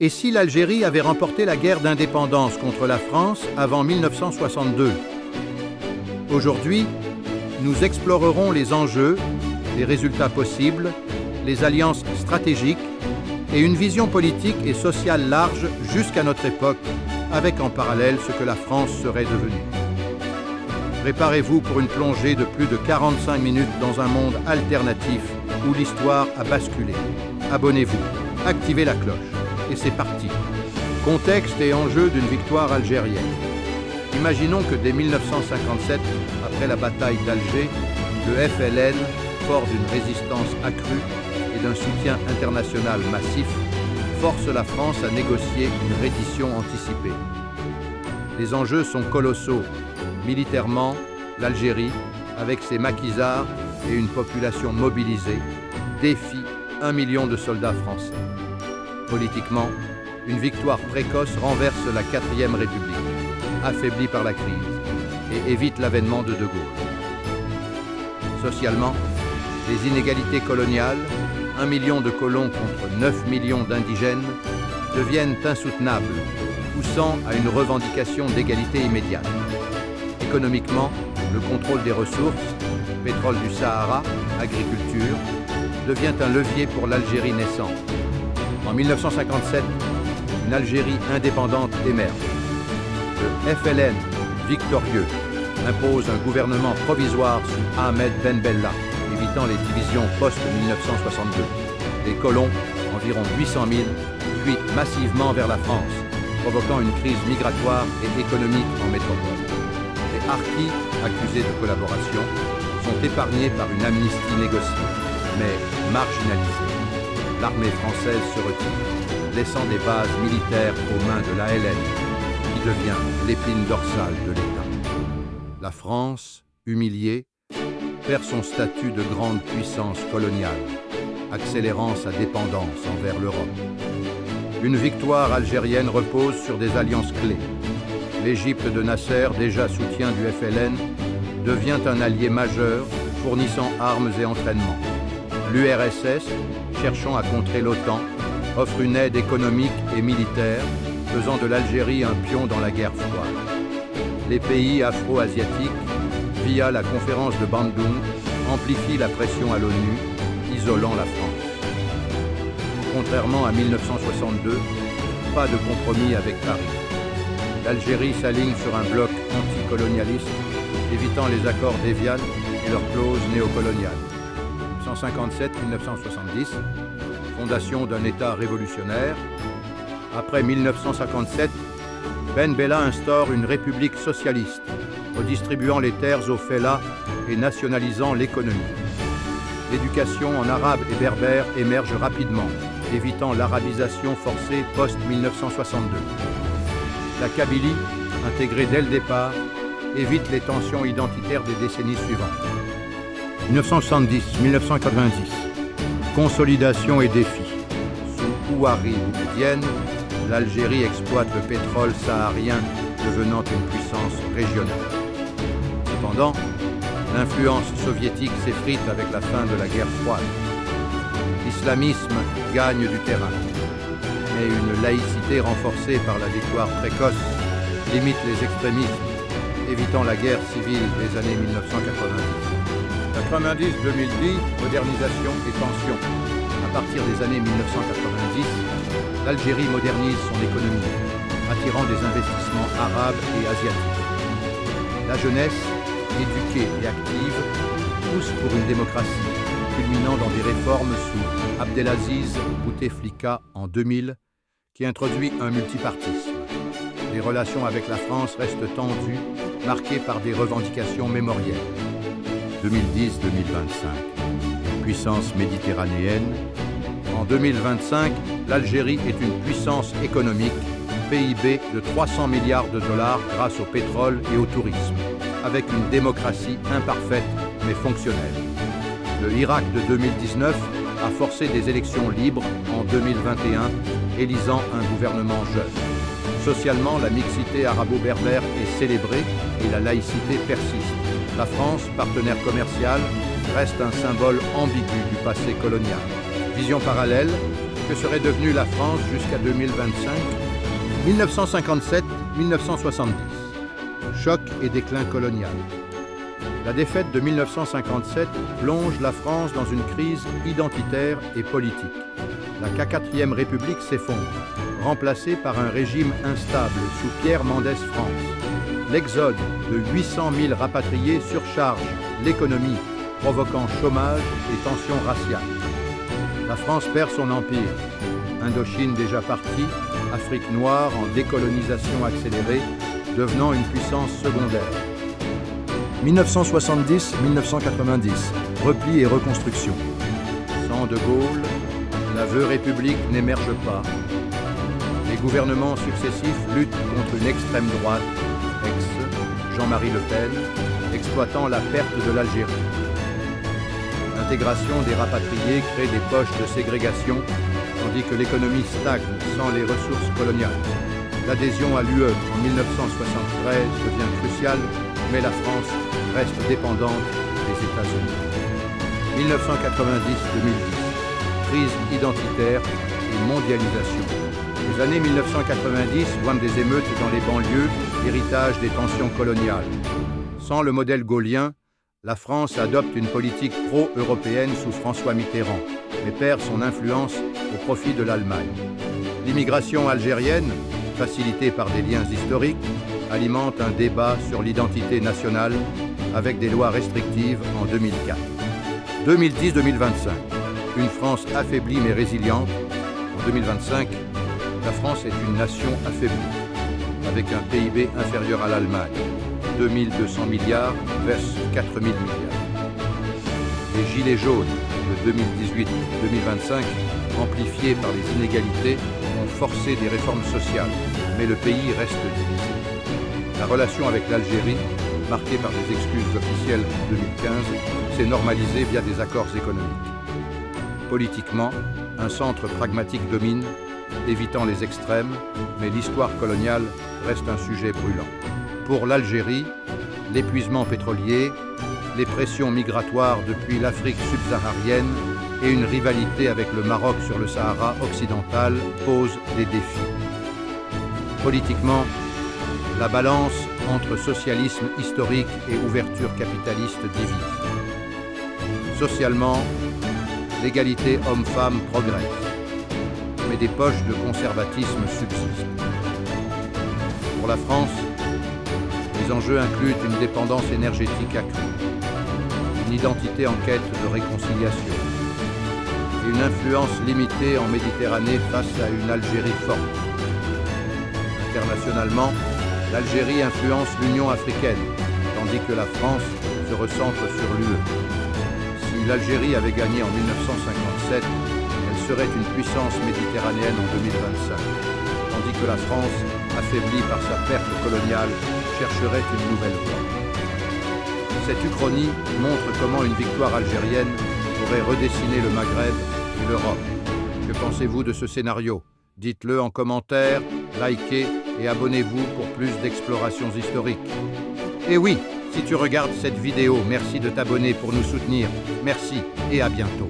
Et si l'Algérie avait remporté la guerre d'indépendance contre la France avant 1962? Aujourd'hui, nous explorerons les enjeux, les résultats possibles, les alliances stratégiques et une vision politique et sociale large jusqu'à notre époque, avec en parallèle ce que la France serait devenue. Préparez-vous pour une plongée de plus de 45 minutes dans un monde alternatif où l'histoire a basculé. Abonnez-vous, activez la cloche, et c'est parti. Contexte et enjeu d'une victoire algérienne. Imaginons que dès 1957, après la bataille d'Alger, le FLN, fort d'une résistance accrue et d'un soutien international massif, force la France à négocier une reddition anticipée. Les enjeux sont colossaux. Militairement, l'Algérie, avec ses maquisards et une population mobilisée, défie 1 million de soldats français. Politiquement, une victoire précoce renverse la 4e République, affaiblie par la crise, et évite l'avènement de De Gaulle. Socialement, les inégalités coloniales, 1 million de colons contre 9 millions d'indigènes, deviennent insoutenables, poussant à une revendication d'égalité immédiate. Économiquement, le contrôle des ressources, pétrole du Sahara, agriculture, devient un levier pour l'Algérie naissante. En 1957, une Algérie indépendante émerge. Le FLN, victorieux, impose un gouvernement provisoire sous Ahmed Ben Bella, évitant les divisions post-1962. Les colons, environ 800 000, fuient massivement vers la France, provoquant une crise migratoire et économique en métropole. Les harkis, accusés de collaboration, sont épargnés par une amnistie négociée, mais marginalisés. L'armée française se retire, laissant des bases militaires aux mains de l'ALN, qui devient l'épine dorsale de l'État. La France, humiliée, perd son statut de grande puissance coloniale, accélérant sa dépendance envers l'Europe. Une victoire algérienne repose sur des alliances clés. L'Égypte de Nasser, déjà soutien du FLN, devient un allié majeur, fournissant armes et entraînements. L'URSS, cherchant à contrer l'OTAN, offre une aide économique et militaire, faisant de l'Algérie un pion dans la guerre froide. Les pays afro-asiatiques, via la conférence de Bandung, amplifient la pression à l'ONU, isolant la France. Contrairement à 1962, pas de compromis avec Paris. L'Algérie s'aligne sur un bloc anticolonialiste, évitant les accords d'Évian et leurs clauses néocoloniales. 1957-1970, fondation d'un État révolutionnaire. Après 1957, Ben Bella instaure une république socialiste, redistribuant les terres aux fellahs et nationalisant l'économie. L'éducation en arabe et berbère émerge rapidement, évitant l'arabisation forcée post-1962. La Kabylie, intégrée dès le départ, évite les tensions identitaires des décennies suivantes. 1970-1990, consolidation et défi. Sous Ouari Boumedienne, l'Algérie exploite le pétrole saharien, devenant une puissance régionale. Cependant, l'influence soviétique s'effrite avec la fin de la guerre froide. L'islamisme gagne du terrain, mais une laïcité renforcée par la victoire précoce limite les extrémismes, évitant la guerre civile des années 1990. 90-2010, modernisation et tension. À partir des années 1990, l'Algérie modernise son économie, attirant des investissements arabes et asiatiques. La jeunesse, éduquée et active, pousse pour une démocratie, culminant dans des réformes sous Abdelaziz Bouteflika en 2000, qui introduit un multipartisme. Les relations avec la France restent tendues, marquées par des revendications mémorielles. 2010-2025, puissance méditerranéenne. En 2025, l'Algérie est une puissance économique, PIB de 300 milliards de dollars grâce au pétrole et au tourisme, avec une démocratie imparfaite mais fonctionnelle. Le Irak de 2019 a forcé des élections libres en 2021, élisant un gouvernement jeune. Socialement, la mixité arabo-berbère est célébrée et la laïcité persiste. La France, partenaire commercial, reste un symbole ambigu du passé colonial. Vision parallèle, que serait devenue la France jusqu'à 2025. 1957-1970. Choc et déclin colonial. La défaite de 1957 plonge la France dans une crise identitaire et politique. La Quatrième République s'effondre, remplacée par un régime instable sous Pierre Mendès France. L'exode de 800 000 rapatriés surcharge l'économie, provoquant chômage et tensions raciales. La France perd son empire. Indochine déjà partie, Afrique noire en décolonisation accélérée, devenant une puissance secondaire. 1970-1990, repli et reconstruction. Sans De Gaulle, la veuve République n'émerge pas. Les gouvernements successifs luttent contre une extrême droite, ex-Jean-Marie Le Pen, exploitant la perte de l'Algérie. L'intégration des rapatriés crée des poches de ségrégation, tandis que l'économie stagne sans les ressources coloniales. L'adhésion à l'UE en 1973 devient cruciale, mais la France reste dépendante des États-Unis. 1990-2010, crise identitaire et mondialisation. Les années 1990 voient des émeutes dans les banlieues, héritage des tensions coloniales. Sans le modèle gaullien, la France adopte une politique pro-européenne sous François Mitterrand, mais perd son influence au profit de l'Allemagne. L'immigration algérienne, facilitée par des liens historiques, alimente un débat sur l'identité nationale avec des lois restrictives en 2004. 2010-2025, une France affaiblie mais résiliente. En 2025, la France est une nation affaiblie, avec un PIB inférieur à l'Allemagne, 2200 milliards versus 4000 milliards. Les gilets jaunes de 2018-2025, amplifiés par les inégalités, ont forcé des réformes sociales, mais le pays reste divisé. La relation avec l'Algérie, marquée par des excuses officielles en 2015, s'est normalisée via des accords économiques. Politiquement, un centre pragmatique domine, évitant les extrêmes, mais l'histoire coloniale reste un sujet brûlant. Pour l'Algérie, l'épuisement pétrolier, les pressions migratoires depuis l'Afrique subsaharienne et une rivalité avec le Maroc sur le Sahara occidental posent des défis. Politiquement, la balance entre socialisme historique et ouverture capitaliste divise. Socialement, l'égalité homme-femme progresse, mais des poches de conservatisme subsistent. Pour la France, les enjeux incluent une dépendance énergétique accrue, une identité en quête de réconciliation et une influence limitée en Méditerranée face à une Algérie forte. Internationalement, l'Algérie influence l'Union africaine, tandis que la France se recentre sur l'UE. Si l'Algérie avait gagné en 1957, elle serait une puissance méditerranéenne en 2025, tandis que la France, affaiblie par sa perte coloniale, chercherait une nouvelle voie. Cette uchronie montre comment une victoire algérienne pourrait redessiner le Maghreb et l'Europe. Que pensez-vous de ce scénario? Dites-le en commentaire, likez et abonnez-vous pour plus d'explorations historiques. Et oui, si tu regardes cette vidéo, merci de t'abonner pour nous soutenir. Merci et à bientôt.